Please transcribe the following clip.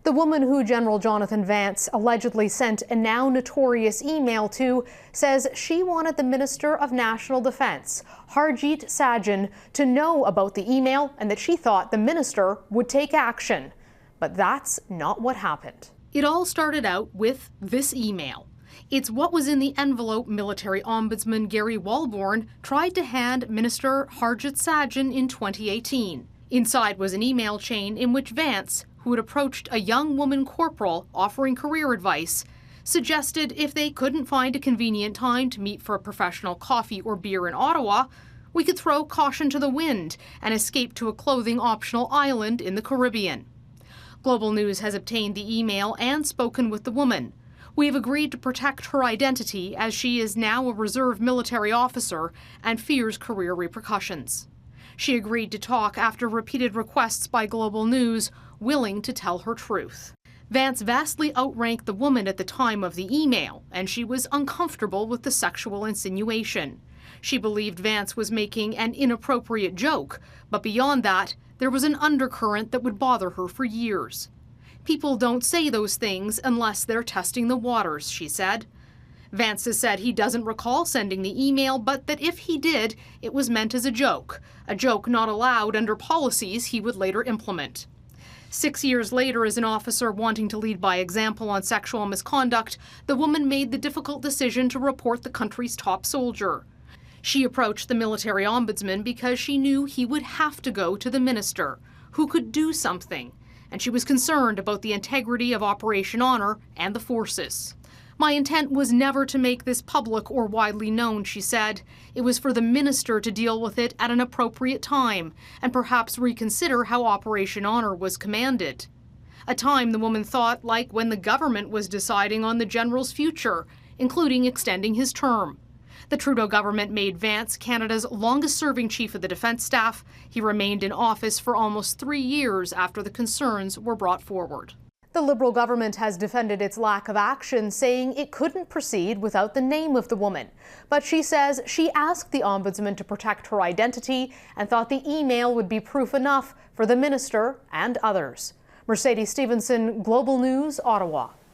The woman who General Jonathan Vance allegedly sent a now notorious email to says she wanted the Minister of National Defence, Harjit Sajjan, to know about the email and that she thought the minister would take action. But that's not what happened. It all started out with this email. It's what was in the envelope military ombudsman Gary Walborn tried to hand Minister Harjit Sajjan in 2018. Inside was an email chain in which Vance, who had approached a young woman corporal offering career advice, suggested if they couldn't find a convenient time to meet for a professional coffee or beer in Ottawa, we could throw caution to the wind and escape to a clothing-optional island in the Caribbean. Global News has obtained the email and spoken with the woman. We have agreed to protect her identity as she is now a reserve military officer and fears career repercussions. She agreed to talk after repeated requests by Global News, willing to tell her truth. Vance vastly outranked the woman at the time of the email, and she was uncomfortable with the sexual insinuation. She believed Vance was making an inappropriate joke, but beyond that, there was an undercurrent that would bother her for years. People don't say those things unless they're testing the waters, she said. Vance has said he doesn't recall sending the email, but that if he did, it was meant as a joke not allowed under policies he would later implement. 6 years later, as an officer wanting to lead by example on sexual misconduct, the woman made the difficult decision to report the country's top soldier. She approached the military ombudsman because she knew he would have to go to the minister, who could do something, and she was concerned about the integrity of Operation Honor and the forces. My intent was never to make this public or widely known, she said. It was for the minister to deal with it at an appropriate time and perhaps reconsider how Operation Honor was commanded. A time the woman thought like when the government was deciding on the general's future, including extending his term. The Trudeau government made Vance Canada's longest-serving chief of the defence staff. He remained in office for almost 3 years after the concerns were brought forward. The Liberal government has defended its lack of action, saying it couldn't proceed without the name of the woman. But she says she asked the ombudsman to protect her identity and thought the email would be proof enough for the minister and others. Mercedes Stevenson, Global News, Ottawa.